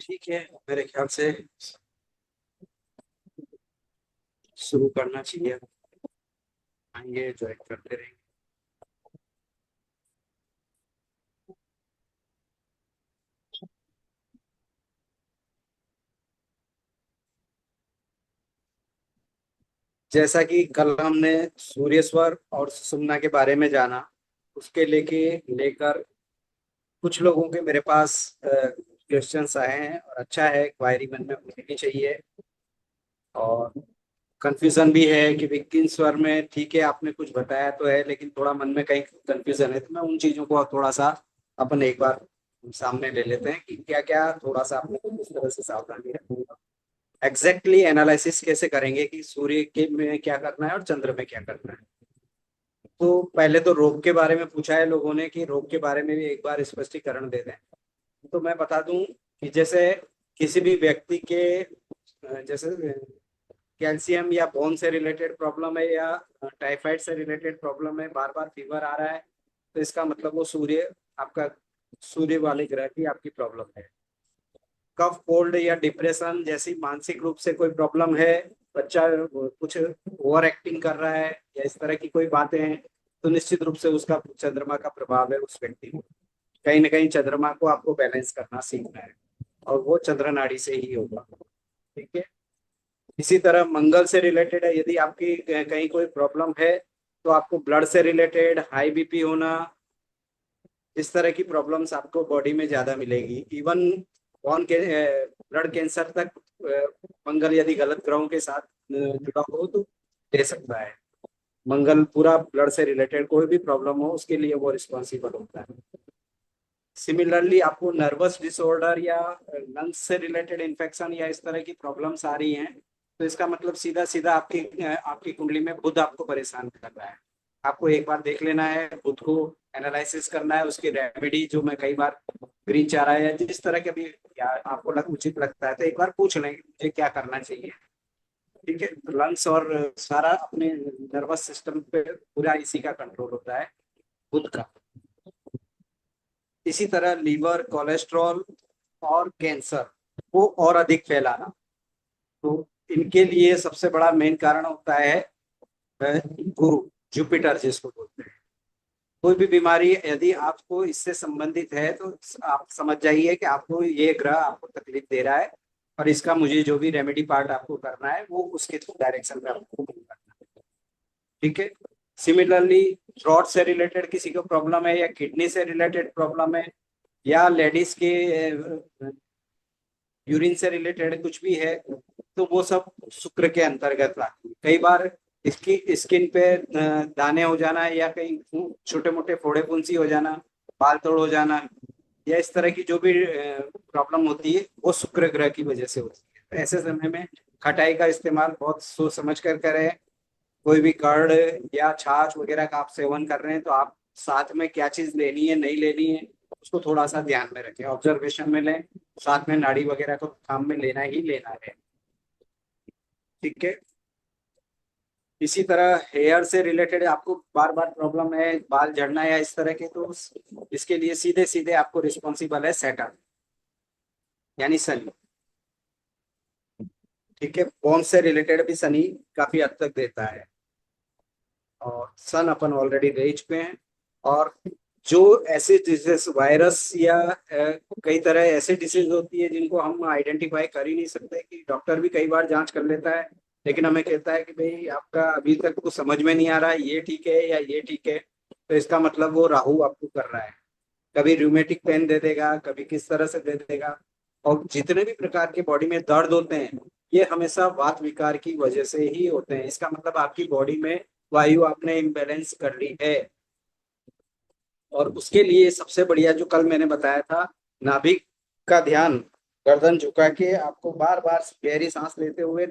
ठीक है। मेरे ख्याल से शुरू करना चाहिए। आएंगे ज्वाइन करते रहेंगे। जैसा कि कल हमने सूर्यस्वर और सुषुम्ना के बारे में जाना, उसके लेकर कुछ लोगों के मेरे पास क्वेश्चंस आए हैं, और अच्छा है, क्वायरी मन में होनी चाहिए। और कंफ्यूजन भी है कि किन स्वर में, ठीक है आपने कुछ बताया तो है, लेकिन थोड़ा मन में कहीं कंफ्यूजन है, तो मैं उन चीजों को थोड़ा सा अपन एक बार सामने ले लेते हैं कि क्या क्या थोड़ा सा आपने किस तरह से सावधानी रखनी है। एग्जैक्टली एनालिसिस कैसे करेंगे कि सूर्य के में क्या करना है और चंद्र में क्या करना है। तो पहले तो रोग के बारे में पूछा है लोगों ने कि रोग के बारे में भी एक बार स्पष्टीकरण दे दें। तो मैं बता दूं कि जैसे किसी भी व्यक्ति के जैसे कैल्शियम या बोन से रिलेटेड प्रॉब्लम है, या टाइफाइड से रिलेटेड प्रॉब्लम है, बार बार फीवर आ रहा है, तो इसका मतलब वो आपका सूर्य वाले ग्रह की आपकी प्रॉब्लम है। कफ कोल्ड या डिप्रेशन जैसी मानसिक रूप से कोई प्रॉब्लम है, बच्चा कुछ ओवर एक्टिंग कर रहा है, या इस तरह की कोई बातें हैं, तो निश्चित रूप से उसका चंद्रमा का प्रभाव है उस व्यक्ति को। कहीं ना कहीं चंद्रमा को आपको बैलेंस करना सीखना है, और वो चंद्र नाड़ी से ही होगा। ठीक है। इसी तरह मंगल से रिलेटेड है, यदि आपकी कहीं कोई प्रॉब्लम है, तो आपको ब्लड से रिलेटेड हाई बीपी होना, इस तरह की प्रॉब्लम्स आपको बॉडी में ज्यादा मिलेगी। इवन कौन के ब्लड कैंसर तक मंगल यदि गलत ग्रहों के साथ जुड़ा हो तो दे सकता है। मंगल पूरा ब्लड से रिलेटेड कोई भी प्रॉब्लम हो उसके लिए वो रिस्पॉन्सिबल होता है। सिमिलरली आपको नर्वस डिसऑर्डर या लंग्स से रिलेटेड इन्फेक्शन या इस तरह की प्रॉब्लम्स आ रही हैं, तो इसका मतलब सीधा सीधा आपकी कुंडली में बुध आपको परेशान कर रहा है। आपको एक बार देख लेना है, बुध को एनालिसिस करना है, उसकी रेमेडी जो मैं कई बार ग्रीन चारा है या जिस तरह के भी आपको उचित लगता है, तो एक बार पूछ लें कि मुझे क्या करना चाहिए। ठीक है। तो लंग्स और सारा अपने नर्वस सिस्टम पे पूरा इसी का कंट्रोल होता है, बुध का। इसी तरह लीवर, कोलेस्ट्रॉल और कैंसर को और अधिक फैलाना, तो इनके लिए सबसे बड़ा मेन कारण होता है गुरु, जुपिटर जिसको बोलते हैं। कोई भी बीमारी यदि आपको इससे संबंधित है, तो आप समझ जाइए कि आपको ये ग्रह आपको तकलीफ दे रहा है, और इसका मुझे जो भी रेमेडी पार्ट आपको करना है वो उसके डायरेक्शन में आपको करना है। ठीक है। सिमिलरली थ्रॉट से रिलेटेड किसी को प्रॉब्लम है, या किडनी से रिलेटेड प्रॉब्लम है, या लेडीज के यूरिन से रिलेटेड कुछ भी है, तो वो सब शुक्र के अंतर्गत आती है। कई बार इसकी स्किन पे दाने हो जाना, या कहीं छोटे मोटे फोड़े फुंसी हो जाना, बाल तोड़ हो जाना, या इस तरह की जो भी प्रॉब्लम होती है वो शुक्र ग्रह की वजह से होती है। तो ऐसे समय में खटाई का इस्तेमाल बहुत सोच समझ कर करें। कोई भी कर्ड या छाछ वगैरह का आप सेवन कर रहे हैं, तो आप साथ में क्या चीज लेनी है नहीं लेनी है उसको थोड़ा सा ध्यान में रखें, ऑब्जर्वेशन में लें। साथ में नाड़ी वगैरह को काम में लेना ही लेना है। ठीक है। इसी तरह हेयर से रिलेटेड आपको बार बार प्रॉब्लम है, बाल झड़ना या इस तरह के, तो इसके लिए सीधे सीधे आपको रिस्पॉन्सिबल है सैटर्न, यानी शनि। ठीक है। बोन से रिलेटेड भी शनि काफी हद तक देता है, और सन अपन ऑलरेडी दे चुके हैं। और जो ऐसे डिजीज, वायरस या कई तरह ऐसे डिसीज होती है जिनको हम आइडेंटिफाई कर ही नहीं सकते, कि डॉक्टर भी कई बार जांच कर लेता है, लेकिन हमें कहता है कि भाई आपका अभी तक कुछ समझ में नहीं आ रहा है, ये ठीक है या ये ठीक है, तो इसका मतलब वो राहु आपको कर रहा है। कभी रूमेटिक पेन दे देगा, कभी किस तरह से दे देगा। और जितने भी प्रकार के बॉडी में दर्द होते हैं, ये हमेशा वात विकार की वजह से ही होते हैं। इसका मतलब आपकी बॉडी में वायु आपने इम्बेलेंस कर ली है। और उसके लिए सबसे बढ़िया जो कल मैंने बताया था, नाभिक का ध्यान, गर्दन झुका के आपको बार बार गहरी सांस लेते हुए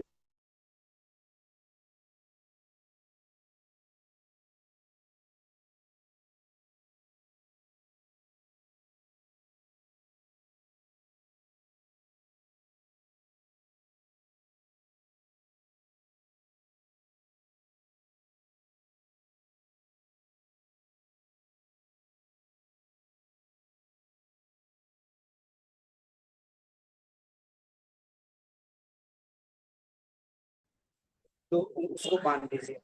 तो उसको बांध दीजिए।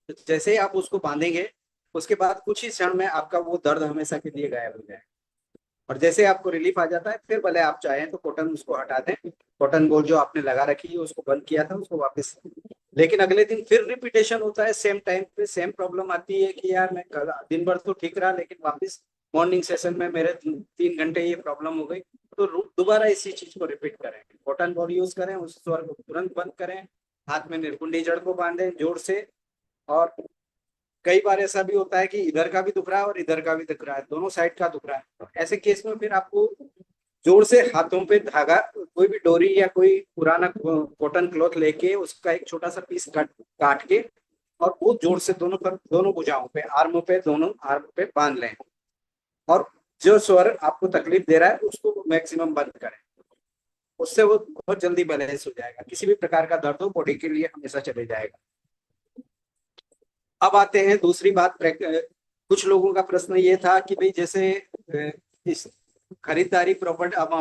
तो जैसे ही आप उसको बांधेंगे, उसके बाद कुछ ही क्षण में आपका वो दर्द हमेशा के लिए गायब हो जाएगा। और जैसे आपको रिलीफ आ जाता है, फिर भले आप चाहें तो कॉटन उसको हटा दें, कॉटन बॉल जो आपने लगा रखी है उसको बंद किया था उसको वापस। लेकिन अगले दिन फिर रिपीटेशन होता है, सेम टाइम पे सेम प्रॉब्लम आती है कि यार मैं कल दिन भर तो ठीक रहा, लेकिन वापस मॉर्निंग सेशन में मेरे 3 घंटे ये प्रॉब्लम हो गई। तो दोबारा इसी चीज को रिपीट करें, कॉटन बॉल यूज करें, उस स्वर को तुरंत बंद करें, हाथ में निर्कुंडी जड़ को बांधें जोर से। और कई बार ऐसा भी होता है कि इधर का भी दुख रहा है और इधर का भी दुख रहा है, दोनों साइड का दुख रहा है, तो ऐसे केस में फिर आपको जोर से हाथों पे धागा, कोई भी डोरी या कोई पुराना कॉटन क्लॉथ लेके उसका एक छोटा सा पीस काट काट के, और वो जोर से दोनों पर, दोनों भुजाओं पे, आर्म पे, दोनों आर्म पे बांध लें। और जो स्वर आपको तकलीफ दे रहा है उसको मैक्सिमम बंद करें। उससे वो बहुत जल्दी बैलेंस हो जाएगा, किसी भी प्रकार का दर्द हो बॉडी के लिए हमेशा चले जाएगा। अब आते हैं दूसरी बात। कुछ लोगों का प्रश्न ये था कि भाई जैसे इस खरीदारी प्रॉपर्टी, अब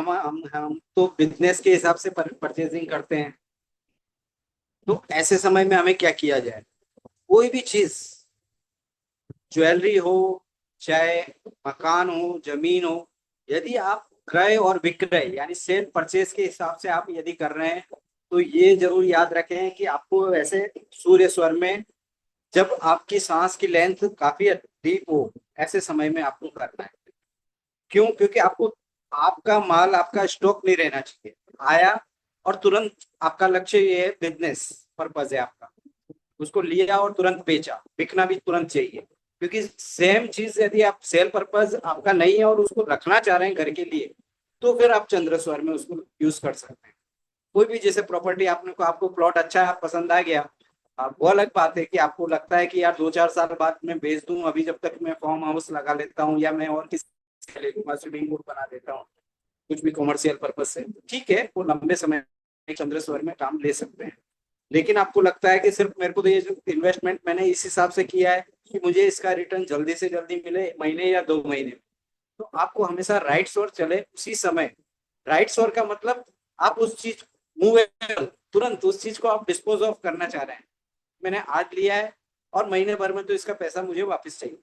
हम तो बिजनेस के हिसाब से परचेजिंग करते हैं, तो ऐसे समय में हमें क्या किया जाए। कोई भी चीज, ज्वेलरी हो, चाहे मकान हो, जमीन हो, यदि आप क्रय और विक्रय यानी सेल परचेज के हिसाब से आप यदि कर रहे हैं, तो ये जरूर याद रखें कि आपको ऐसे सूर्य स्वर में, जब आपकी सांस की लेंथ काफी डीप हो, ऐसे समय में आपको करना है। क्यों? क्योंकि आपको, आपका माल, आपका स्टॉक नहीं रहना चाहिए आया और तुरंत, आपका लक्ष्य ये है, बिजनेस पर्पज है आपका, उसको लिया और तुरंत बेचा, बिकना भी तुरंत चाहिए। क्योंकि सेम चीज यदि आप, सेल पर्पज आपका नहीं है और उसको रखना चाह रहे हैं घर के लिए, तो फिर आप चंद्र स्वर में उसको यूज कर सकते हैं। कोई भी जैसे प्रॉपर्टी आपने को, आपको प्लॉट अच्छा पसंद आ गया, वो अलग बात है कि आपको लगता है कि यार 2-4 साल बाद मैं बेच दूं, अभी जब तक मैं फार्म हाउस लगा लेता हूँ या मैं और किसी के लिए स्विमिंग पूल बना देता हूँ, कुछ भी कॉमर्शियल पर्पज से, ठीक है, वो लंबे समय चंद्र स्वर में काम ले सकते हैं। लेकिन आपको लगता है कि सिर्फ मेरे को तो ये जो इन्वेस्टमेंट मैंने इस हिसाब से किया है कि मुझे इसका रिटर्न जल्दी से जल्दी मिले, महीने या 2 महीने में, तो आपको हमेशा राइट स्वर चले उसी समय। राइट स्वर का मतलब, आप उस चीज, मूवेबल, तुरंत उस चीज को आप डिस्पोज ऑफ करना चाह रहे हैं, मैंने आज लिया है और महीने भर में तो इसका पैसा मुझे वापस चाहिए,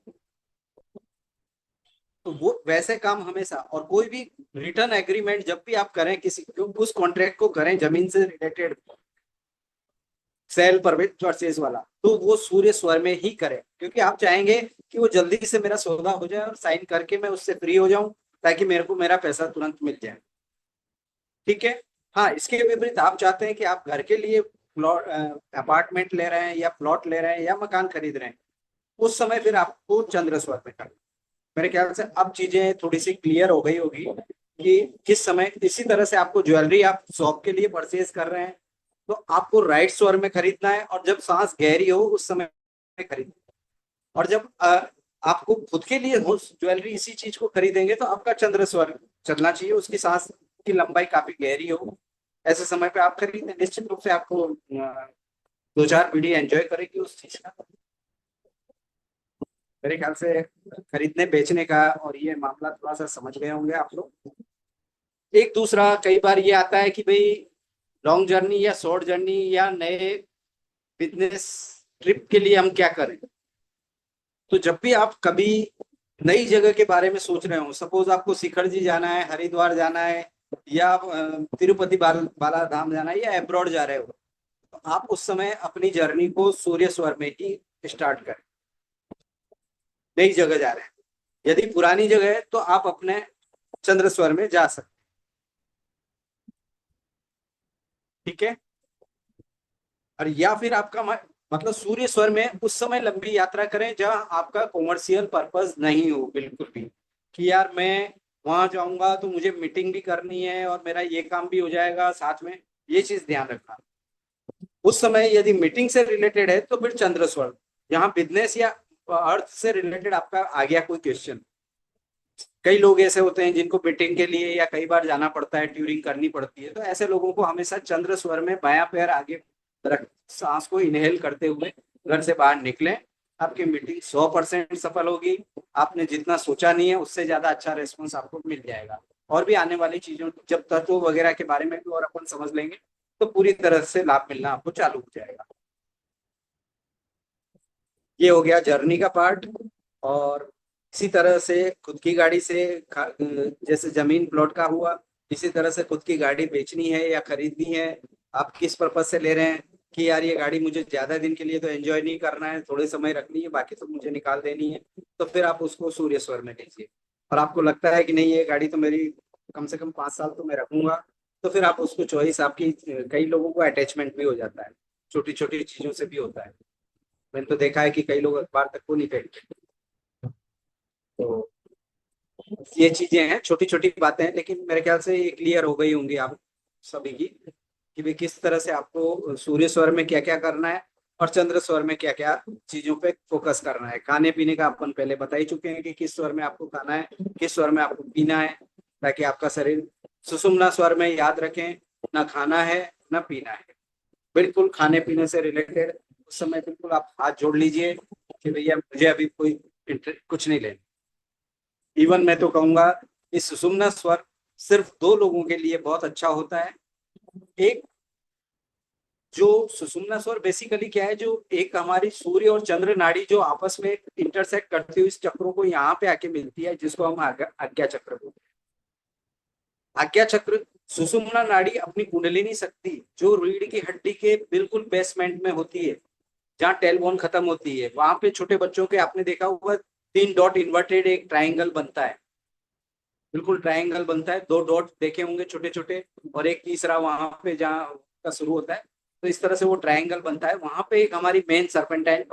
तो वो वैसे काम हमेशा। और कोई भी रिटर्न एग्रीमेंट जब भी आप करें किसी, उस कॉन्ट्रैक्ट को करें जमीन से रिलेटेड, सेल परचेज वाला, तो वो सूर्य स्वर में ही करें, क्योंकि आप चाहेंगे कि वो जल्दी से मेरा सौदा हो जाए और साइन करके मैं उससे फ्री हो जाऊं, ताकि मेरे को मेरा पैसा तुरंत मिल जाए। ठीक है। हाँ, इसके विपरीत आप चाहते हैं कि आप घर के लिए प्लॉट, अपार्टमेंट ले रहे हैं या प्लॉट ले रहे हैं या मकान खरीद रहे हैं, उस समय फिर आपको चंद्र स्वर में करना। मेरे ख्याल से अब चीजें थोड़ी सी क्लियर हो गई होगी कि किस समय। इसी तरह से आपको ज्वेलरी आप शॉप के लिए परचेज कर रहे हैं, तो आपको राइट स्वर में खरीदना है, और जब सांस गहरी हो उस समय खरीदना है। और जब आपको खुद के लिए हो ज्वेलरी, इसी चीज को खरीदेंगे, तो आपका चंद्र स्वर चलना चाहिए, उसकी सांस की लंबाई काफी गहरी हो, ऐसे समय पे आप खरीदें, निश्चित रूप से आपको 2-4 पीढ़ी एंजॉय करेगी उस चीज का। मेरे ख्याल से खरीदने बेचने का और ये मामला थोड़ा सा समझ गए होंगे आप लोग। एक दूसरा कई बार ये आता है कि भाई लॉन्ग जर्नी या शॉर्ट जर्नी या नए बिजनेस ट्रिप के लिए हम क्या करें। तो जब भी आप कभी नई जगह के बारे में सोच रहे हो, सपोज आपको शिखर जी जाना है, हरिद्वार जाना है, या तिरुपति बाला धाम जाना है, या अब्रॉड जा रहे हो, तो आप उस समय अपनी जर्नी को सूर्य स्वर में ही स्टार्ट करें। नई जगह जा रहे हैं, यदि पुरानी जगह है तो आप अपने चंद्र स्वर में जा सकते। ठीक है। और या फिर आपका मतलब सूर्य स्वर में उस समय लंबी यात्रा करें जहां आपका कॉमर्शियल पर्पस नहीं हो बिल्कुल भी, कि यार मैं वहां जाऊंगा तो मुझे मीटिंग भी करनी है और मेरा ये काम भी हो जाएगा साथ में, ये चीज ध्यान रखना। उस समय यदि मीटिंग से रिलेटेड है तो फिर चंद्र स्वर, यहाँ बिजनेस या अर्थ से रिलेटेड आपका आ गया कोई क्वेश्चन। कई लोग ऐसे होते हैं जिनको मीटिंग के लिए या कई बार जाना पड़ता है, ट्यूरिंग करनी पड़ती है, तो ऐसे लोगों को हमेशा चंद्र स्वर में बायां पैर आगे रख, सांस को इनहेल करते हुए घर से बाहर निकलें। आपकी मीटिंग 100% सफल होगी। आपने जितना सोचा नहीं है उससे ज्यादा अच्छा रेस्पॉन्स आपको मिल जाएगा। और भी आने वाली चीजों, जब तत्व वगैरह के बारे में भी और अपन समझ लेंगे, तो पूरी तरह से लाभ मिलना आपको चालू हो जाएगा। ये हो गया जर्नी का पार्ट। और इसी तरह से खुद की गाड़ी से जैसे जमीन प्लॉट का हुआ, इसी तरह से खुद की गाड़ी बेचनी है या खरीदनी है, आप किस पर्पज से ले रहे हैं कि यार ये गाड़ी मुझे ज्यादा दिन के लिए तो एंजॉय नहीं करना है, थोड़े समय रखनी है, बाकी तो मुझे निकाल देनी है, तो फिर आप उसको सूर्य स्वर में लीजिए। और आपको लगता है कि नहीं ये गाड़ी तो मेरी कम से कम 5 साल तो मैं रखूंगा, तो फिर आप उसको चॉइस आपकी, कई लोगों को अटैचमेंट भी हो जाता है, छोटी छोटी चीजों से भी होता है। मैंने तो देखा है कि कई लोग अखबार तक को नहीं फेंकते। तो ये चीजें हैं, छोटी छोटी बातें हैं, लेकिन मेरे ख्याल से ये क्लियर हो गई होंगी आप सभी की कि भाई किस तरह से आपको सूर्य स्वर में क्या क्या करना है और चंद्र स्वर में क्या क्या चीजों पे फोकस करना है। खाने पीने का अपन पहले बता ही चुके हैं कि किस स्वर में आपको खाना है, किस स्वर में आपको पीना है, ताकि आपका शरीर सुषुम्ना स्वर में, याद रखें, ना खाना है ना पीना है, बिल्कुल खाने पीने से रिलेटेड। उस समय बिल्कुल आप हाथ जोड़ लीजिए कि भैया मुझे अभी कोई कुछ नहीं लेना। इवन मैं तो कहूंगा इस सुषुम्ना स्वर सिर्फ दो लोगों के लिए बहुत अच्छा होता है। एक, जो सुषुम्ना स्वर बेसिकली क्या है, जो एक हमारी सूर्य और चंद्र नाड़ी जो आपस में इंटरसेक्ट करती हुई इस चक्रों को यहाँ पे आके मिलती है, जिसको हम आज्ञा चक्र बोलते हैं। आज्ञा चक्र, सुषुम्ना नाड़ी अपनी कुंडलिनी शक्ति जो रीढ़ की हड्डी के बिल्कुल बेसमेंट में होती है, जहाँ टेलबोन खत्म होती है, वहां पे छोटे बच्चों के आपने देखा होगा 3 डॉट इन्वर्टेड एक ट्राइंगल बनता है, बिल्कुल ट्रायंगल बनता है, 2 डॉट देखे होंगे छोटे छोटे, और एक तीसरा वहां पे जहाँ का शुरू होता है। तो इस तरह से वो ट्रायंगल बनता है, वहां पे एक हमारी मेन सर्पेंटाइन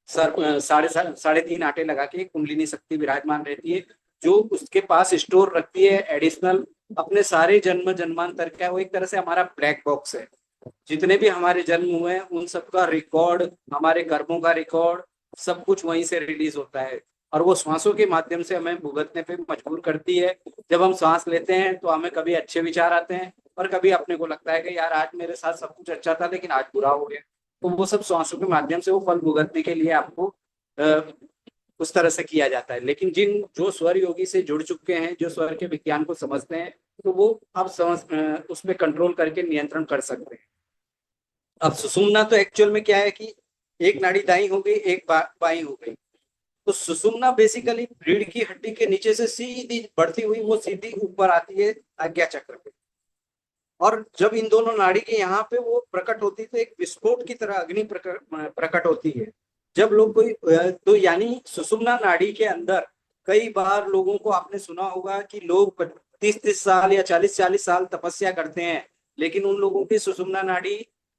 सर साढ़े 3 आटे लगा के कुंडलिनी शक्ति विराजमान रहती है, जो उसके पास स्टोर रखती है एडिशनल अपने सारे जन्म जन्मांतर का। वो एक तरह से हमारा ब्लैक बॉक्स है, जितने भी हमारे जन्म हुए हैं उन सबका रिकॉर्ड, हमारे कर्मों का रिकॉर्ड, सब कुछ वहीं से रिलीज होता है। और वो श्वासों के माध्यम से हमें भुगतने पे मजबूर करती है। जब हम सांस लेते हैं तो हमें कभी अच्छे विचार आते हैं, और कभी अपने को लगता है कि यार आज मेरे साथ सब कुछ अच्छा था लेकिन आज बुरा हो गया। तो वो सब श्वासों के माध्यम से वो फल भुगतने के लिए आपको उस तरह से किया जाता है। लेकिन जो स्वर योगी से जुड़ चुके हैं, जो स्वर के विज्ञान को समझते हैं, तो वो अब उस पर कंट्रोल करके नियंत्रण कर सकते हैं। अब सुषुम्ना तो एक्चुअल में क्या है कि एक नाड़ी दाई हो गई, एक बाई हो गई। तो सुषुम्ना बेसिकली रीढ़ की हड्डी के नीचे से सीधी बढ़ती हुई वो सीधी ऊपर आती है आज्ञा चक्र पे। और जब इन दोनों नाड़ी के यहाँ पे वो प्रकट होती है तो एक विस्फोट की तरह अग्नि प्रकट होती है। जब लोग कोई तो यानी सुषुम्ना नाड़ी के अंदर कई बार लोगों को आपने सुना होगा कि लोग 30-30 साल या 40-40 साल तपस्या करते हैं, लेकिन उन लोगों की सुषुम्ना नाड़ी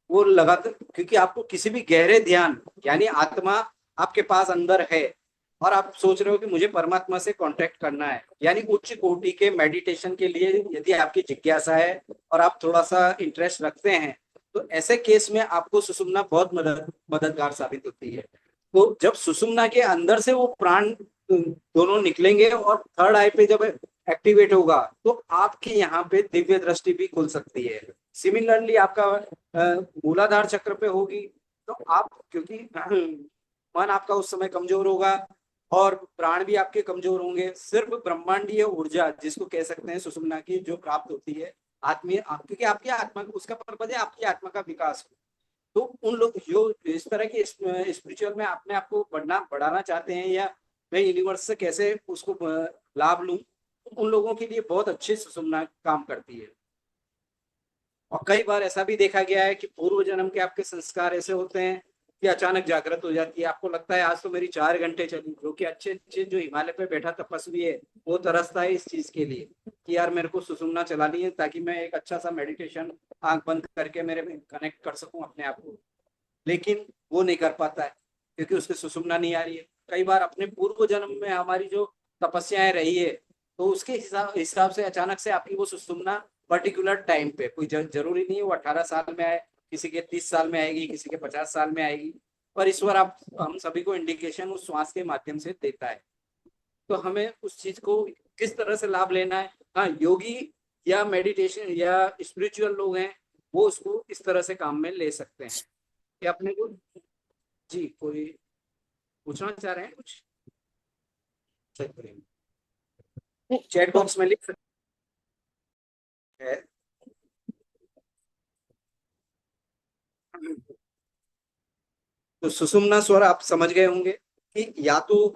वो लगातार, क्योंकि आपको किसी भी गहरे ध्यान, यानी आत्मा आपके पास अंदर है और आप सोच रहे हो कि मुझे परमात्मा से कांटेक्ट करना है, यानी उच्च कोटि के मेडिटेशन के लिए यदि आपकी जिज्ञासा है और आप थोड़ा सा इंटरेस्ट रखते हैं, तो ऐसे केस में आपको सुषुम्ना बहुत मददगार साबित होती है। तो जब सुषुम्ना के अंदर से वो प्राण दोनों निकलेंगे और थर्ड आई पे जब एक्टिवेट होगा, तो आपके यहाँ पे दिव्य दृष्टि भी खुल सकती है। सिमिलरली आपका मूलाधार चक्र पे होगी, तो आप क्योंकि मन आपका उस समय कमजोर होगा और प्राण भी आपके कमजोर होंगे, सिर्फ ब्रह्मांडीय ऊर्जा जिसको कह सकते हैं सुषुम्ना की जो प्राप्त होती है आत्मीय क्योंकि आपकी आत्मा उसका पर्पज है आपकी आत्मा का विकास हो। तो उन लोग जो इस तरह की स्पिरिचुअल में अपने आप को बढ़ाना चाहते हैं, या मैं यूनिवर्स से कैसे उसको लाभ लूं, उन लोगों के लिए बहुत अच्छी सुषुम्ना काम करती है। और कई बार ऐसा भी देखा गया है कि पूर्व जन्म के आपके संस्कार ऐसे होते हैं कि अचानक जागृत हो जाती है, आपको लगता है आज तो मेरी 4 घंटे चली, जो कि अच्छे अच्छे जो हिमालय पे बैठा तपस्वी है वो तरसता है इस चीज के लिए कि यार मेरे को सुषुम्ना चलानी है ताकि मैं एक अच्छा सा मेडिटेशन आंख बंद करके मेरे में कनेक्ट कर सकूं अपने आप को, लेकिन वो नहीं कर पाता है क्योंकि उसकी सुषुम्ना नहीं आ रही है। कई बार अपने पूर्व जन्म में हमारी जो तपस्याएं रही है, तो उसके हिसाब हिसाब से अचानक से आपकी वो सुषुम्ना पर्टिकुलर टाइम पे, कोई जरूरी नहीं है वो 18 साल में आए, किसी के 30 साल में आएगी, किसी के 50 साल में आएगी, पर ईश्वर आप हम सभी को इंडिकेशन उस श्वास के माध्यम से देता है। तो हमें उस चीज को किस तरह से लाभ लेना है, हाँ योगी या मेडिटेशन या स्पिरिचुअल लोग हैं वो उसको इस तरह से काम में ले सकते हैं कि अपने को। जी, कोई पूछना चाह रहे हैं कुछ? चैट बॉक्स में लिख सकते हैं। तो सुषुम्ना स्वर आप समझ गए होंगे कि या तो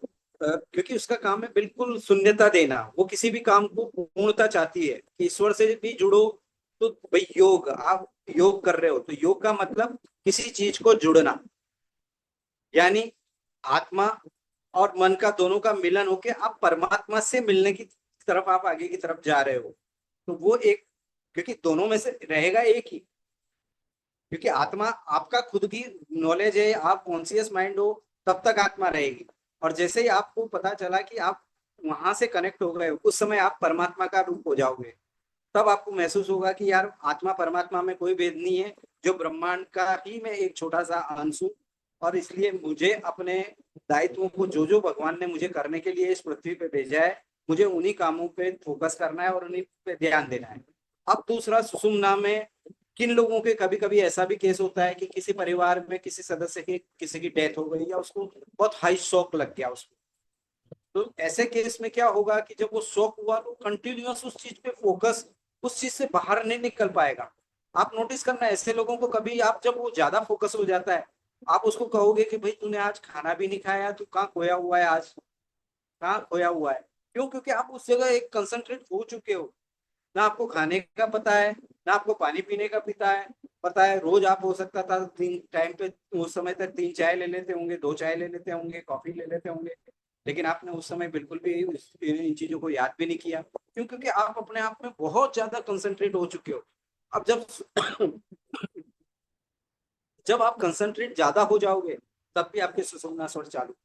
क्योंकि उसका काम है बिल्कुल शून्यता देना, वो किसी भी काम को पूर्णता चाहती है कि ईश्वर से भी जुड़ो। तो भाई योग, आप योग कर रहे हो तो योग का मतलब किसी चीज को जुड़ना, यानी आत्मा और मन का दोनों का मिलन होके आप परमात्मा से मिलने की तरफ, आप आगे की तरफ जा रहे हो। तो वो एक, क्योंकि दोनों में से रहेगा एक ही, क्योंकि आत्मा आपका खुद की नॉलेज है, आप कॉन्शियस माइंड हो, तब तक आत्मा रहेगी। और जैसे ही आपको पता चला कि आप वहां से कनेक्ट हो गए, उस समय आप परमात्मा का रूप हो जाओगे। तब आपको महसूस होगा कि यार आत्मा परमात्मा में कोई भेद नहीं है, जो ब्रह्मांड का ही मैं एक छोटा सा अंश हूँ। और इसलिए मुझे अपने दायित्वों को, जो जो भगवान ने मुझे करने के लिए इस पृथ्वी पे भेजा है, मुझे उन्हीं कामों पे फोकस करना है और उन्हीं पे ध्यान देना है। अब दूसरा, सुषुम्ना में किन लोगों के कभी कभी ऐसा भी केस होता है कि किसी परिवार में किसी सदस्य की किसी की डेथ हो गई, या उसको बहुत हाई शॉक लग गया उसको। तो ऐसे केस में क्या होगा कि जब वो शॉक हुआ तो कंटिन्यूअस उस चीज पे फोकस, उस चीज से बाहर नहीं निकल पाएगा। आप नोटिस करना, ऐसे लोगों को कभी आप, जब वो ज्यादा फोकस हो जाता है, आप उसको कहोगे कि भाई तूने आज खाना भी नहीं खाया, तू कहाँ खोया हुआ है, आज कहाँ खोया हुआ है। क्यों? क्योंकि आप उस जगह एक कंसंट्रेट हो चुके हो। ना आपको खाने का पता है, ना आपको पानी पीने का पता है। रोज आप हो सकता था तीन टाइम पे, उस समय तक 3 चाय ले लेते होंगे, 2 चाय ले लेते होंगे, कॉफी ले लेते होंगे। लेकिन आपने उस समय बिल्कुल भी इन चीजों को याद भी नहीं किया। क्यों? क्योंकि आप अपने आप में बहुत ज्यादा कंसंट्रेट हो चुके हो। अब जब जब आप कंसंट्रेट ज्यादा हो जाओगे, तब भी आपके सुषुम्ना स्वर चालू।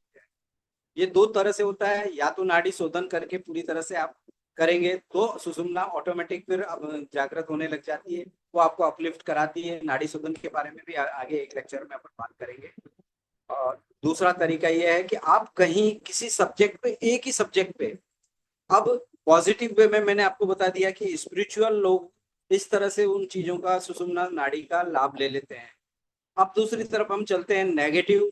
ये दो तरह से होता है, या तो नाड़ी शोधन करके पूरी तरह से आप करेंगे तो सुषुम्ना ऑटोमेटिक फिर अब जागृत होने लग जाती है, वो आपको अपलिफ्ट कराती है। नाड़ी शोधन के बारे में भी आगे एक लेक्चर में अपन बात करेंगे। और दूसरा तरीका यह है कि आप कहीं किसी सब्जेक्ट पे, एक ही सब्जेक्ट पे, अब पॉजिटिव वे में मैंने आपको बता दिया कि स्पिरिचुअल लोग इस तरह से उन चीजों का, सुषुम्ना नाड़ी का लाभ ले लेते हैं। अब दूसरी तरफ हम चलते हैं, नेगेटिव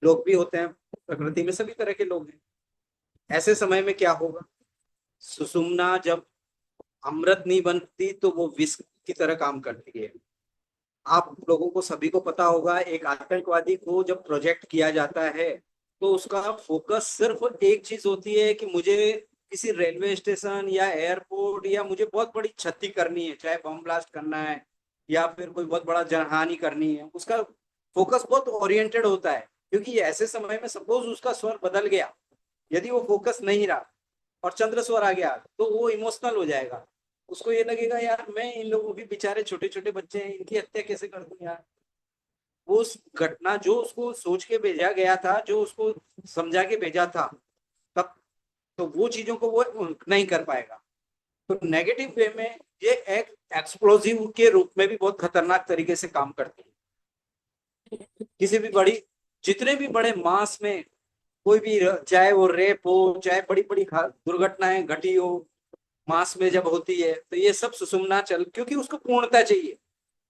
लोग भी होते हैं, प्रकृति में सभी तरह के लोग हैं। ऐसे समय में क्या होगा? सुषुम्ना जब अमृत नहीं बनती तो वो विष की तरह काम करती है। आप लोगों को सभी को पता होगा, एक आतंकवादी को जब प्रोजेक्ट किया जाता है तो उसका फोकस सिर्फ एक चीज होती है कि मुझे किसी रेलवे स्टेशन या एयरपोर्ट, या मुझे बहुत बड़ी क्षति करनी है, चाहे बम ब्लास्ट करना है या फिर कोई बहुत बड़ा जनहानि करनी है। उसका फोकस बहुत ओरिएंटेड होता है, क्योंकि ऐसे समय में सपोज उसका स्वर बदल गया, यदि वो फोकस नहीं रहा और चंद्र स्वर आ गया, तो वो इमोशनल हो जाएगा। उसको ये लगेगा यार मैं इन लोगों के, बेचारे छोटे छोटे बच्चे हैं, इनकी हत्या कैसे कर दूं यार। वो उस घटना जो उसको सोच के भेजा गया था, जो उसको समझा के भेजा था, तब तो वो चीजों को वो नहीं कर पाएगा। तो नेगेटिव वे में ये एक एक्सप्लोजिव के रूप में भी बहुत खतरनाक तरीके से काम करती है। किसी भी बड़ी, जितने भी बड़े मास में कोई भी, चाहे वो रेप हो, चाहे बड़ी बड़ी दुर्घटनाएं घटी हो, मास में जब होती है तो ये सब सुषुम्ना चल, क्योंकि उसको पूर्णता चाहिए।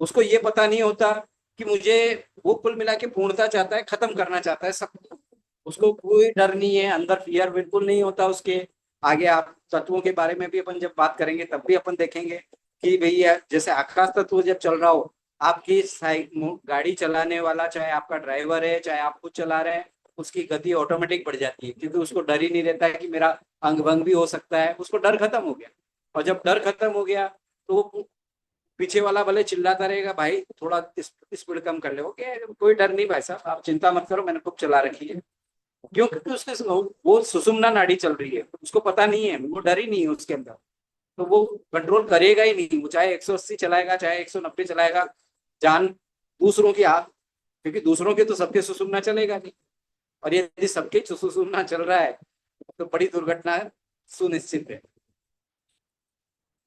उसको ये पता नहीं होता कि मुझे, वो कुल मिला के पूर्णता चाहता है, खत्म करना चाहता है सब। उसको कोई डर नहीं है, अंदर फियर बिल्कुल नहीं होता उसके। आगे आप तत्वों के बारे में भी अपन जब बात करेंगे तब भी अपन देखेंगे कि भैया जैसे आकाश तत्व जब चल रहा हो, आपकी साइड गाड़ी चलाने वाला, चाहे आपका ड्राइवर है चाहे आप खुद चला रहे हैं, उसकी गति ऑटोमेटिक बढ़ जाती है, क्योंकि उसको डर ही नहीं रहता है कि मेरा अंग भंग भी हो सकता है। उसको डर खत्म हो गया। और जब डर खत्म हो गया तो वो पीछे वाला भले चिल्लाता रहेगा, भाई थोड़ा स्पीड कम कर ले, ओके कोई डर नहीं भाई साहब, आप चिंता मत करो, मैंने खूब चला रखी है। क्यों? क्योंकि उसके वो सुषुम्ना नाड़ी चल रही है, उसको पता नहीं है, वो डर ही नहीं है उसके अंदर। तो वो कंट्रोल करेगा ही नहीं, वो चाहे 180 चलाएगा चाहे 190 चलाएगा, जान दूसरों की हाथ, क्योंकि दूसरों के तो सबके सुषुम्ना चलेगा नहीं। और यदि सबके सुषुम्ना चल रहा है तो बड़ी दुर्घटना सुनिश्चित है।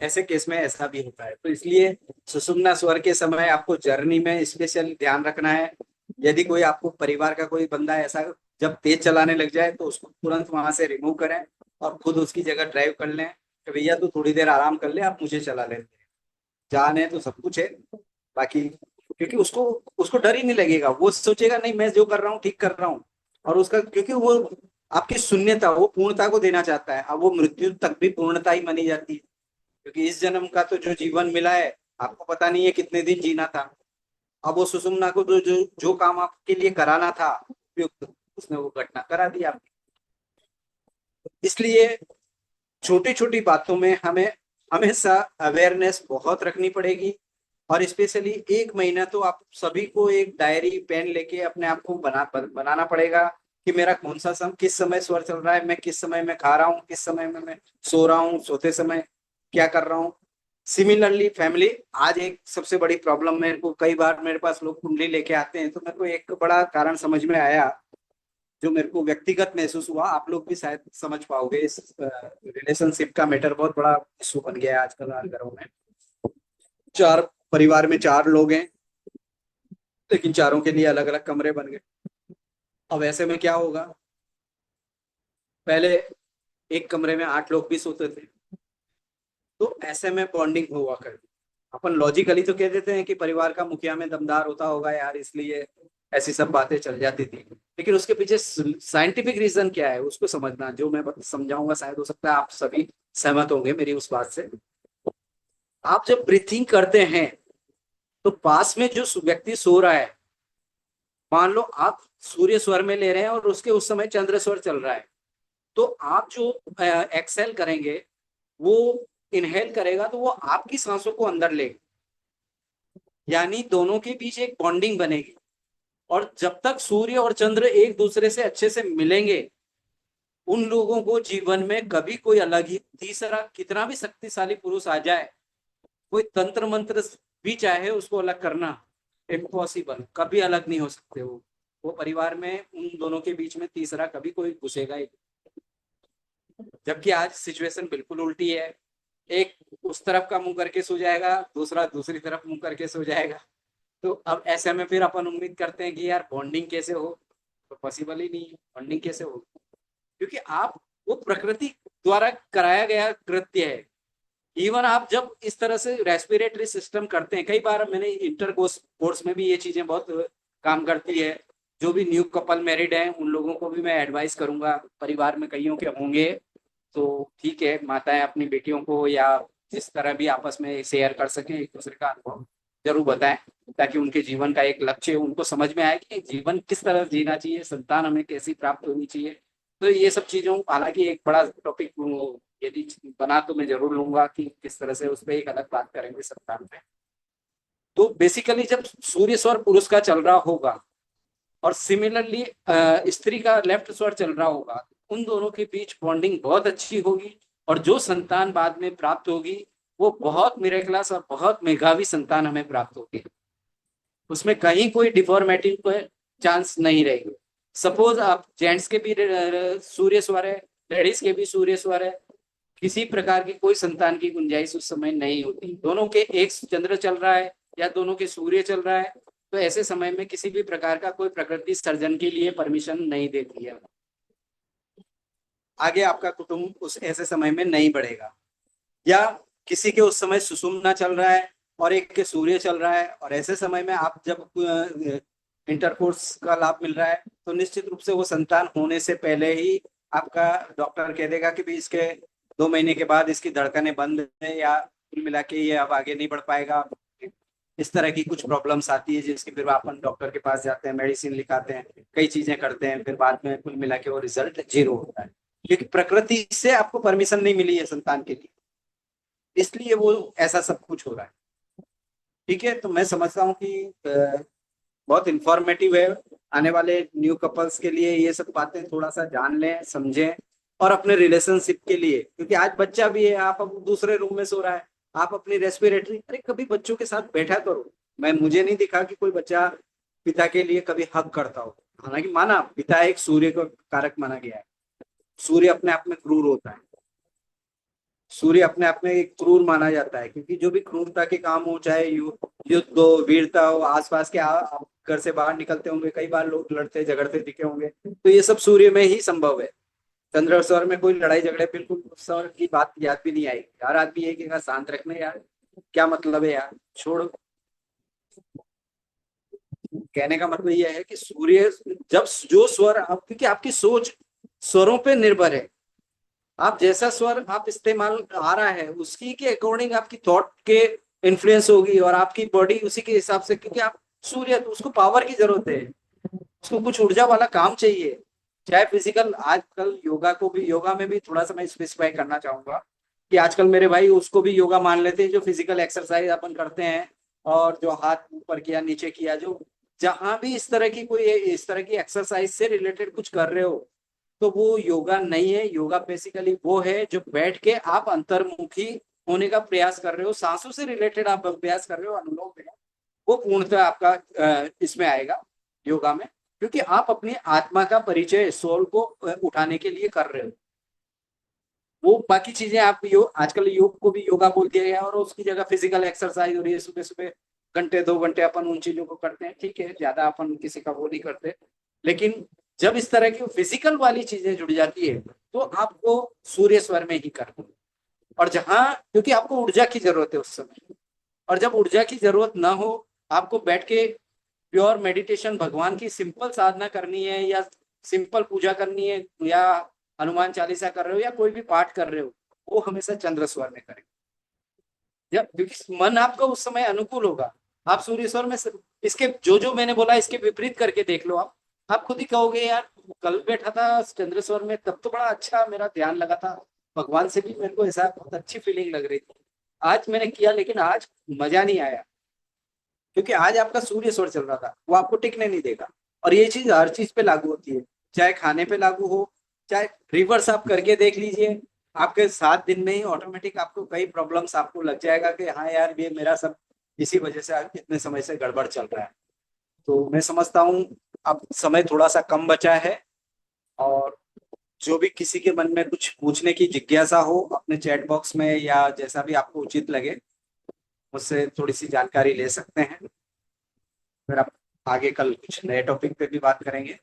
ऐसे केस में ऐसा भी होता है। तो इसलिए सुषुम्ना स्वर के समय आपको जर्नी में स्पेशल ध्यान रखना है। यदि कोई आपको परिवार का कोई बंदा ऐसा जब तेज चलाने लग जाए तो उसको तुरंत वहां से रिमूव करें और खुद उसकी जगह ड्राइव कर लें कि भैया तू थोड़ी देर आराम कर ले, आप मुझे चला लेते हैं। जान है तो सब कुछ है, बाकी क्योंकि उसको उसको डर ही नहीं लगेगा, वो सोचेगा नहीं मैं जो कर रहा हूँ ठीक कर रहा हूँ। और उसका, क्योंकि वो आपकी शून्यता, वो पूर्णता को देना चाहता है। अब वो मृत्यु तक भी पूर्णता ही मानी जाती है, क्योंकि इस जन्म का तो जो जीवन मिला है, आपको पता नहीं है कितने दिन जीना था। अब वो सुषुम्ना को जो जो जो काम आपके लिए कराना था उपयुक्त, उसने वो घटना करा दी आपकी। इसलिए छोटी छोटी बातों में हमें हमेशा अवेयरनेस बहुत रखनी पड़ेगी। और स्पेशली एक महीना तो आप सभी को एक डायरी पेन लेके अपने आप को बनाना पड़ेगा कि मेरा कौन सा किस समय स्वर चल रहा है, मैं किस समय में खा रहा हूँ, किस समय में मैं सो रहा हूँ, सोते समय क्या कर रहा हूँ। सिमिलरली फैमिली, आज एक सबसे बड़ी प्रॉब्लम, मेरे को कई बार मेरे पास लोग कुंडली लेके आते हैं, तो मेरे को एक बड़ा कारण समझ में आया, जो मेरे को व्यक्तिगत महसूस हुआ, आप लोग भी शायद समझ पाओगे। इस रिलेशनशिप का मैटर बहुत बड़ा इशू बन गया है आजकल हर घरों में। चार परिवार में चार लोग हैं, लेकिन चारों के लिए अलग अलग कमरे बन गए। अब ऐसे में क्या होगा, पहले एक कमरे में 8 लोग भी सोते थे, तो ऐसे में बॉन्डिंग हुआ करती। अपन लॉजिकली तो कह देते हैं कि परिवार का मुखिया में दमदार होता होगा यार, इसलिए ऐसी सब बातें चल जाती थी। लेकिन उसके पीछे साइंटिफिक रीजन क्या है उसको समझना, जो मैं समझाऊंगा शायद हो सकता है आप सभी सहमत होंगे मेरी उस बात से। आप जब ब्रीथिंग करते हैं तो पास में जो व्यक्ति सो रहा है, मान लो आप सूर्य स्वर में ले रहे हैं और उसके उस समय चंद्र स्वर चल रहा है, तो आप जो एक्सेल करेंगे, वो इनहेल करेगा तो वो आपकी सांसों को अंदर लेगा, यानी दोनों के बीच एक बॉन्डिंग बनेगी। और जब तक सूर्य और चंद्र एक दूसरे से अच्छे से मिलेंगे, उन लोगों को जीवन में कभी कोई अलग ही तीसरा कितना भी शक्तिशाली पुरुष आ जाए, कोई तंत्र मंत्र भी चाहे उसको अलग करना इम्पॉसिबल, कभी अलग नहीं हो सकते वो परिवार में उन दोनों के बीच में तीसरा कभी कोई घुसेगा ही। जबकि आज सिचुएशन बिल्कुल उल्टी है, एक उस तरफ का मुंह करके सो जाएगा, दूसरा दूसरी तरफ मुंह करके सो जाएगा। तो अब ऐसे में फिर अपन उम्मीद करते हैं कि यार बॉन्डिंग कैसे हो, तो पॉसिबल ही नहीं है, बॉन्डिंग कैसे हो, क्योंकि आप वो प्रकृति द्वारा कराया गया कृत्य है। इवन आप जब इस तरह से रेस्पिरेटरी सिस्टम करते हैं, कई बार मैंने इंटर कोर्स में भी ये चीजें बहुत काम करती है। जो भी न्यू कपल मैरिड हैं उन लोगों को भी मैं एडवाइस करूंगा, परिवार में कईयों के होंगे तो ठीक है, माताएं अपनी बेटियों को या जिस तरह भी आपस में शेयर कर सकें, एक दूसरे का अनुभव जरूर बताएं, ताकि उनके जीवन का एक लक्ष्य उनको समझ में आए कि जीवन किस तरह जीना चाहिए, संतान हमें कैसी प्राप्त होनी चाहिए। तो ये सब चीजों, हालांकि एक बड़ा टॉपिक यदि बना तो मैं जरूर लूंगा कि किस तरह से उस पर एक अलग बात करेंगे संतान पे। तो बेसिकली जब सूर्य स्वर पुरुष का चल रहा होगा और सिमिलरली स्त्री का लेफ्ट स्वर चल रहा होगा, उन दोनों के बीच बॉन्डिंग बहुत अच्छी होगी, और जो संतान बाद में प्राप्त होगी वो बहुत मिरेकलस और बहुत मेधावी संतान हमें प्राप्त होगी। उसमें कहीं कोई डिफॉर्मेटिव को चांस नहीं रहेगी। सपोज आप जेंट्स के भी सूर्य स्वर है, लेडीज के भी सूर्य स्वर है, किसी प्रकार की कोई संतान की गुंजाइश उस समय नहीं होती। दोनों के एक चंद्र चल रहा है या दोनों के सूर्य चल रहा है, तो ऐसे समय में किसी भी प्रकार का कोई प्रकृति सर्जन के लिए परमिशन नहीं देती है। आगे आपका कुटुंब उस ऐसे समय में नहीं बढ़ेगा। या किसी के उस समय सुषुम्ना चल रहा है और एक के सूर्य चल रहा है, और ऐसे समय में आप जब इंटरकोर्स का लाभ मिल रहा है, तो निश्चित रूप से वो संतान होने से पहले ही आपका डॉक्टर कह देगा कि भाई इसके 2 महीने के बाद इसकी धड़कनें बंद है, या कुल मिला के ये अब आगे नहीं बढ़ पाएगा। इस तरह की कुछ प्रॉब्लम्स आती है जिसके फिर अपन डॉक्टर के पास जाते हैं, मेडिसिन लिखाते हैं, कई चीजें करते हैं, फिर बाद में कुल मिला के वो रिजल्ट जीरो होता है, क्योंकि प्रकृति से आपको परमिशन नहीं मिली है संतान के लिए, इसलिए वो ऐसा सब कुछ हो रहा है। ठीक है, तो मैं समझता हूँ कि बहुत इंफॉर्मेटिव है। आने वाले न्यू कपल्स के लिए ये सब बातें थोड़ा सा जान लें, समझें, और अपने रिलेशनशिप के लिए, क्योंकि आज बच्चा भी है, आप अब दूसरे रूम में सो रहा है, आप अपनी रेस्पिरेटरी, अरे कभी बच्चों के साथ बैठा करो। मैं मुझे नहीं दिखा कि कोई बच्चा पिता के लिए कभी हक करता हो। हालांकि माना पिता एक सूर्य का कारक माना गया है, सूर्य अपने आप में क्रूर होता है, सूर्य अपने आप में एक क्रूर माना जाता है, क्योंकि जो भी क्रूरता के काम हो, चाहे युद्ध हो, वीरता हो, आसपास के आप घर से बाहर निकलते होंगे, कई बार लोग लड़ते झगड़ते दिखे होंगे, तो ये सब सूर्य में ही संभव है। चंद्र और सौर में कोई लड़ाई झगड़े बिल्कुल सौर की बात याद भी नहीं आएगी, हर आदमी एक एक शांत रखने यार, क्या मतलब है यार, छोड़ो। कहने का मतलब यह है कि सूर्य जब जो स्वर आप, क्योंकि आपकी सोच स्वरों पे निर्भर है, आप जैसा स्वर आप इस्तेमाल आ रहा है उसकी के अकॉर्डिंग आपकी थॉट के इन्फ्लुएंस होगी, और आपकी बॉडी उसी के हिसाब से, क्योंकि आप सूर्य, तो उसको पावर की जरूरत है, उसको कुछ ऊर्जा वाला काम चाहिए। चाहे फिजिकल, आजकल योगा को भी, योगा में भी थोड़ा सा मैं स्पेसिफाई करना चाहूंगा कि आजकल मेरे भाई उसको भी योगा मान लेते हैं, जो फिजिकल एक्सरसाइज अपन करते हैं, और जो हाथ ऊपर किया नीचे किया, जो जहां भी इस तरह की कोई इस तरह की एक्सरसाइज से रिलेटेड कुछ कर रहे हो, तो वो योगा नहीं है। योगा बेसिकली वो है जो बैठ के आप अंतर्मुखी होने का प्रयास कर रहे हो, सांसों से रिलेटेड आप अभ्यास कर रहे हो, अनुलोम विलोम, वो पूर्णतः आपका इसमें आएगा योगा में, क्योंकि आप अपनी आत्मा का परिचय, सोल को उठाने के लिए कर रहे हो। वो बाकी चीजें आप आजकल योग को भी योगा बोल दिया गया है, और उसकी जगह फिजिकल एक्सरसाइज हो रही है। सुबह सुबह घंटे 2 घंटे अपन उन चीजों को करते हैं, ठीक है, ज्यादा अपन किसी का वो नहीं करते। लेकिन जब इस तरह की फिजिकल वाली चीजें जुड़ जाती है, तो आपको सूर्य स्वर में ही करना है। और जहां, क्योंकि आपको ऊर्जा की जरूरत है उस समय, और जब ऊर्जा की जरूरत ना हो, आपको बैठ के प्योर मेडिटेशन, भगवान की सिंपल साधना करनी है, या सिंपल पूजा करनी है, या हनुमान चालीसा कर रहे हो, या कोई भी पाठ कर रहे हो, वो हमेशा चंद्र स्वर में करें। जब, क्योंकि मन आपका उस समय अनुकूल होगा। आप सूर्य स्वर में इसके जो जो मैंने बोला, इसके विपरीत करके देख लो आप खुद ही कहोगे यार, कल बैठा था चंद्र स्वर में, तब तो बड़ा अच्छा मेरा ध्यान लगा था, भगवान से भी मेरे को ऐसा बहुत अच्छी फीलिंग लग रही थी। आज मैंने किया, लेकिन आज मजा नहीं आया, क्योंकि आज आपका सूर्य स्वर चल रहा था, वो आपको टिकने नहीं देगा। और ये चीज हर चीज पे लागू होती है, चाहे खाने पे लागू हो, चाहे रिवर्स आप करके देख लीजिए, आपके 7 दिन में ही ऑटोमेटिक आपको कई प्रॉब्लम्स आपको लग जाएगा कि हाँ यार, ये मेरा सब इसी वजह से इतने समय से गड़बड़ चल रहा है। तो मैं समझता हूँ अब समय थोड़ा सा कम बचा है, और जो भी किसी के मन में कुछ पूछने की जिज्ञासा हो, अपने चैट बॉक्स में या जैसा भी आपको उचित लगे, मुझसे थोड़ी सी जानकारी ले सकते हैं। फिर आप आगे कल कुछ नए टॉपिक पे भी बात करेंगे।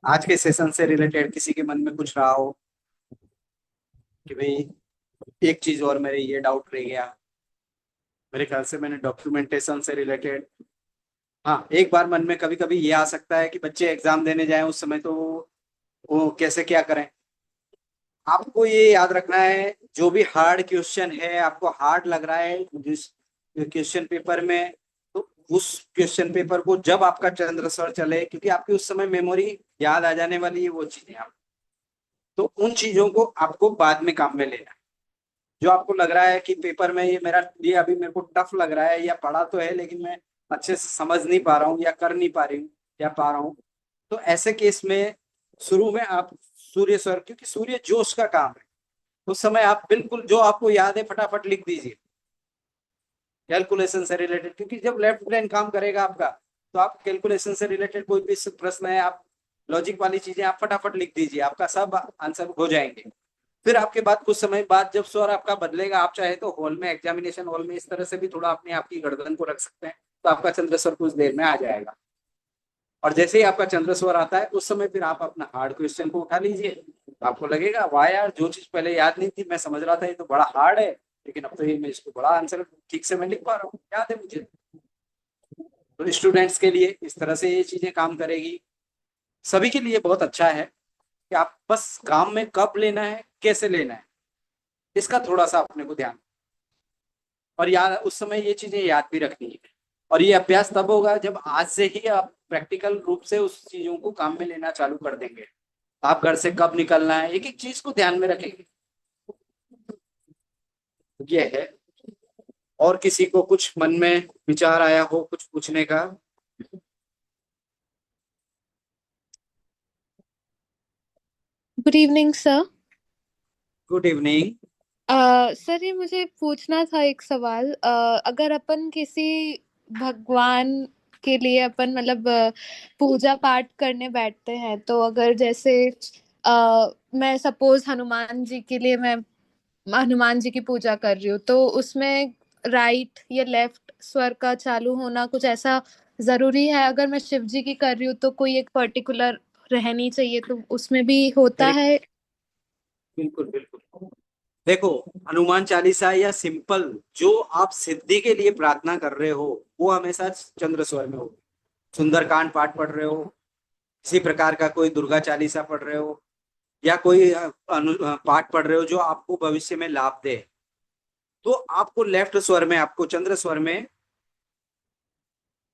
आज के सेशन से रिलेटेड किसी के मन में कुछ रहा हो कि भाई एक चीज और, मेरे ये डाउट रह गया, मेरे ख्याल से मैंने डॉक्यूमेंटेशन से रिलेटेड, हाँ, एक बार मन में कभी कभी ये आ सकता है कि बच्चे एग्जाम देने जाएं उस समय, तो वो कैसे क्या करें। आपको ये याद रखना है, जो भी हार्ड क्वेश्चन है, आपको हार्ड लग रहा है जिस क्वेश्चन पेपर में, तो उस क्वेश्चन पेपर को जब आपका चंद्र सर चले, क्योंकि आपकी उस समय मेमोरी याद आ जाने वाली है वो चीजें, आप तो उन चीजों को आपको बाद में काम में लेना है। जो आपको लग रहा है कि पेपर में ये अभी मेरे को टफ लग रहा है, या पढ़ा तो है लेकिन मैं अच्छे से समझ नहीं पा रहा हूँ, या कर नहीं पा रही हूँ, या पा रहा हूँ, तो ऐसे केस में शुरू में आप सूर्य स्वर, क्योंकि सूर्य जोश का काम है, उस समय आप बिल्कुल जो आपको याद है फटाफट लिख दीजिए, कैलकुलेशन से रिलेटेड, क्योंकि जब लेफ्ट ब्रेन काम करेगा आपका, तो आप कैलकुलेशन से रिलेटेड कोई भी प्रश्न है, आप लॉजिक वाली चीजें आप फटाफट लिख दीजिए, आपका सब आंसर हो जाएंगे। फिर आपके बाद कुछ समय बाद जब स्वर आपका बदलेगा, आप चाहे तो हॉल में, एग्जामिनेशन हॉल में इस तरह से भी थोड़ा अपने आपकी गर्दन को रख सकते हैं, तो आपका चंद्र स्वर कुछ देर में आ जाएगा। और जैसे ही आपका चंद्र स्वर आता है, उस समय फिर आप अपना हार्ड क्वेश्चन को उठा लीजिए। आपको लगेगा वाह यार, जो चीज पहले याद नहीं थी, मैं समझ रहा था ये तो बड़ा हार्ड है, लेकिन अब तो ये मैं इसको बड़ा आंसर ठीक से मैं लिख पा रहा हूँ, याद है मुझे। तो स्टूडेंट्स के लिए इस तरह से ये चीजें काम करेगी। सभी के लिए बहुत अच्छा है कि आप बस काम में कब लेना है, कैसे लेना है, इसका थोड़ा सा अपने को ध्यान, और याद उस समय ये चीजें याद भी रखनी है। और ये अभ्यास तब होगा जब आज से ही आप प्रैक्टिकल रूप से उस चीजों को काम में लेना चालू कर देंगे। आप घर से कब निकलना है, एक एक चीज को ध्यान में रखेंगे। ये है। और किसी को कुछ मन में विचार आया हो कुछ पूछने का? Good evening sir. Good evening. Sir ये मुझे पूछना था एक सवाल। अगर अपन किसी भगवान के लिए अपन मतलब पूजा पाठ करने बैठते हैं, तो अगर जैसे मैं सपोज हनुमान जी के लिए मैं हनुमान जी की पूजा कर रही हूँ, तो उसमें राइट या लेफ्ट स्वर का चालू होना कुछ ऐसा जरूरी है? अगर मैं शिव जी की कर रही हूँ तो कोई एक पर्टिकुलर रहनी चाहिए, तो उसमें भी होता वेरी, है? बिल्कुल बिल्कुल। देखो, हनुमान चालीसा या सिंपल जो आप सिद्धि के लिए प्रार्थना कर रहे हो, वो हमेशा चंद्र स्वर में हो। सुंदरकांड पाठ पढ़ रहे हो, किसी प्रकार का कोई दुर्गा चालीसा पढ़ रहे हो, या कोई पाठ पढ़ रहे हो जो आपको भविष्य में लाभ दे, तो आपको लेफ्ट स्वर में, आपको चंद्र स्वर में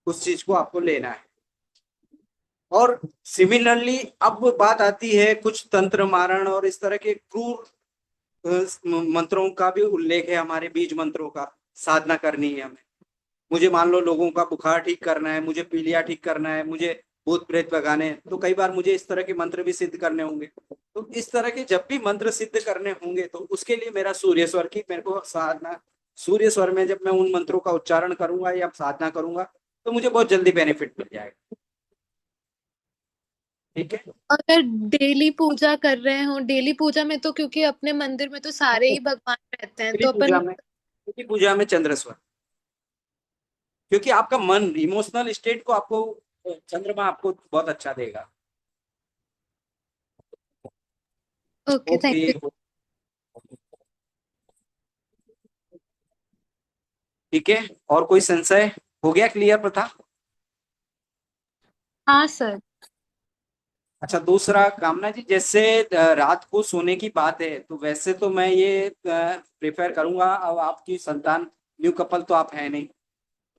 उस चीज को आपको लेना है। और सिमिलरली अब बात आती है कुछ तंत्र मारण और इस तरह के क्रूर मंत्रों का भी उल्लेख है, हमारे बीज मंत्रों का साधना करनी है हमें। मुझे मान लो लोगों का बुखार ठीक करना है, मुझे पीलिया ठीक करना है, मुझे भूत प्रेत भगाने हैं, तो कई बार मुझे इस तरह के मंत्र भी सिद्ध करने होंगे। तो इस तरह के जब भी मंत्र सिद्ध करने होंगे तो उसके लिए मेरा सूर्य स्वर की मेरे को साधना, सूर्य स्वर में जब मैं उन मंत्रों का उच्चारण करूंगा या साधना करूंगा तो मुझे बहुत जल्दी बेनिफिट मिल जाएगा। ठीक है। अगर डेली पूजा कर रहे हो, डेली पूजा में तो क्योंकि अपने मंदिर में तो सारे ही भगवान रहते हैं मेरी तो पूजा अपन। में, मेरी पूजा में चंद्र स्वर, क्योंकि आपका मन इमोशनल स्टेट को आपको चंद्रमा आपको बहुत अच्छा देगा। Okay, thank okay. यू। ठीक है। और कोई संशय? हो गया क्लियर प्रथा? हाँ सर। अच्छा, दूसरा कामना जी, जैसे रात को सोने की बात है तो वैसे तो मैं ये प्रेफर करूंगा, अब आपकी संतान, न्यू कपल तो आप है नहीं,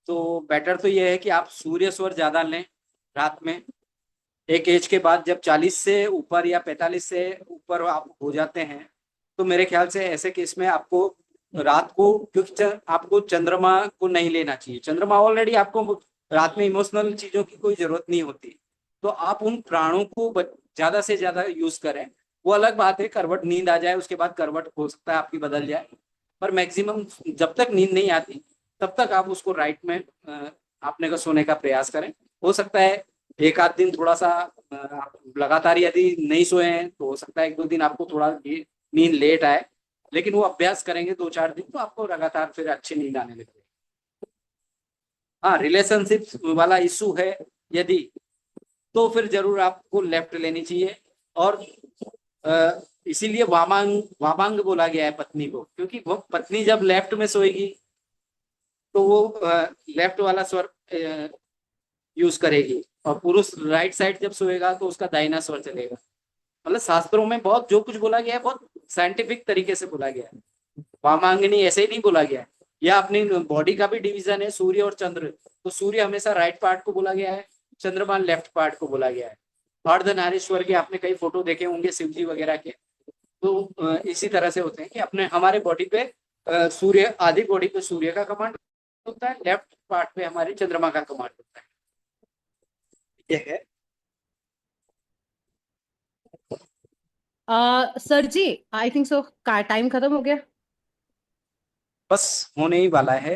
तो बेटर तो ये है कि आप सूर्य स्वर ज्यादा लें रात में। एक एज के बाद जब 40 से ऊपर या 45 से ऊपर आप हो जाते हैं तो मेरे ख्याल से ऐसे केस में आपको रात को, क्योंकि आपको चंद्रमा को नहीं लेना चाहिए। चंद्रमा ऑलरेडी आपको रात में इमोशनल चीजों की कोई जरूरत नहीं होती, तो आप उन प्राणों को ज्यादा से ज्यादा यूज करें। वो अलग बात है, करवट नींद आ जाए उसके बाद करवट हो सकता है आपकी बदल जाए, पर मैक्सिमम जब तक नींद नहीं आती तब तक आप उसको राइट में अपने को सोने का प्रयास करें। हो सकता है एक आध दिन थोड़ा सा आप लगातार यदि नहीं सोए हैं तो हो सकता है एक दो दिन आपको थोड़ा नींद लेट आए, लेकिन वो अभ्यास करेंगे 2 4 दिन तो आपको लगातार फिर अच्छी नींद आने लगेगी। हाँ, रिलेशनशिप वाला इशू है यदि, तो फिर जरूर आपको लेफ्ट लेनी चाहिए। और इसीलिए वामांग वामांग बोला गया है पत्नी को, क्योंकि वो पत्नी जब लेफ्ट में सोएगी तो वो लेफ्ट वाला स्वर यूज करेगी, और पुरुष राइट साइड जब सोएगा तो उसका दाहिना स्वर चलेगा। मतलब शास्त्रों में बहुत जो कुछ बोला गया है बहुत साइंटिफिक तरीके से बोला गया है। वामांगनी ऐसे ही नहीं बोला गया है। यह अपनी बॉडी का भी डिवीजन है, सूर्य और चंद्र। तो सूर्य हमेशा राइट पार्ट को बोला गया है, चंद्रमा लेफ्ट पार्ट को बोला गया है। अर्धनारीश्वर के आपने कई फोटो देखे होंगे शिव जी वगैरह के, तो इसी तरह से होते हैं कि अपने हमारे बॉडी पे सूर्य, आधी बॉडी पे सूर्य का कमांड होता है, लेफ्ट पार्ट पे हमारे चंद्रमा का कमांड होता है। ये है। Sir ji, I think so का टाइम खत्म हो गया। बस होने ही वाला है।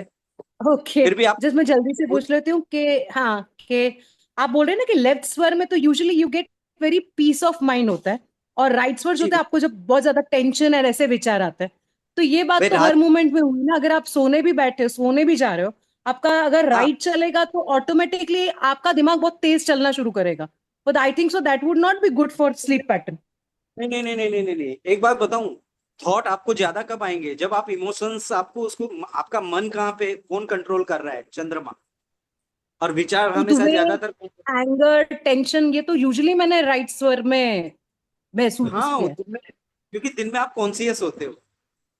ओके, फिर भी आप जस्ट मैं जल्दी से पूछ लेती हूँ कि हाँ, कि आप बोल रहे हैं ना कि लेफ्ट स्वर में तो usually you get very peace of mind होता है, और राइट स्वर जो जी, होता है आपको जब बहुत ज्यादा टेंशन है ऐसे विचार आते हैं। तो ये बात भाई तो हर रात, मोमेंट में हुई ना, अगर आप सोने भी बैठे हो, सोने भी जा रहे हो, आपका अगर हाँ, राइट चलेगा तो ऑटोमेटिकली आपका दिमाग बहुत तेज चलना शुरू करेगा। But I think so that would not be good for sleep pattern. नहीं नहीं नहीं नहीं नहीं नहीं नहीं। एक बात बताऊं, थॉट आपको ज्यादा कब आएंगे जब आप इमोशंस, आपको उसको, आपका मन कहाँ पे, कौन कंट्रोल कर रहा है? चंद्रमा। और विचार तो हमेशा तुम्हें ज्यादातर, एंगर, टेंशन, ये तो यूजुअली मैंने राइट स्वर में महसूस हाँ, किया है। दिन में, क्योंकि दिन में आप कॉन्सियस होते हो,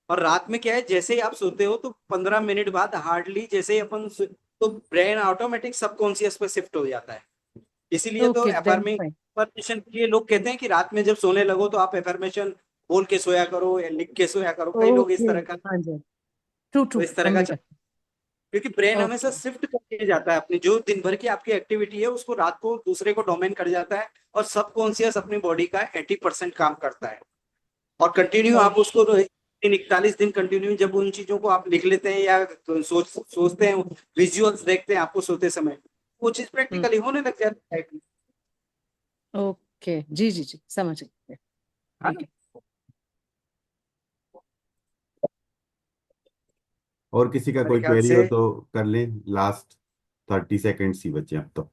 और रात में क्या है, जैसे ही आप सोते हो तो 15 मिनट बाद हार्डली जैसे ही तो ब्रेन ऑटोमेटिक सबकॉन्सियस पे शिफ्ट हो जाता है। इसीलिए तो ओके देन फाइन। एफर्मेशन के लिए लोग कहते हैं कि रात में जब सोने लगो तो आप एफर्मेशन बोल के सोया करो या लिख के सोया करो, कई लोग इस ओके, तरह का, हाँ जी, ट्रू तो ट्रू, इस तरह हम का भी करते क्योंकि ब्रेन हैं। हमेशा ओके। शिफ्ट करके जाता है अपनी जो दिन भर की आपकी एक्टिविटी है उसको रात को दूसरे को डोमेन कर जाता है, और सबकॉन्सियस अपनी बॉडी का 80% काम करता है। और कंटिन्यू आप उसको 41 दिन कंटिन्यू जब उन चीजों को आप लिख लेते हैं या सोचते हैं, विजुअल्स देखते हैं आपको सोते समय, वो चीज प्रैक्टिकली होने लग जाती है। ओके, जी जी जी, समझ गए। हाँ। ठीक है। और किसी का मेरे कोई ख्याल क्वेरी हो से तो कर लें, लास्ट 30 सेकेंड्स ही बचे अब तो।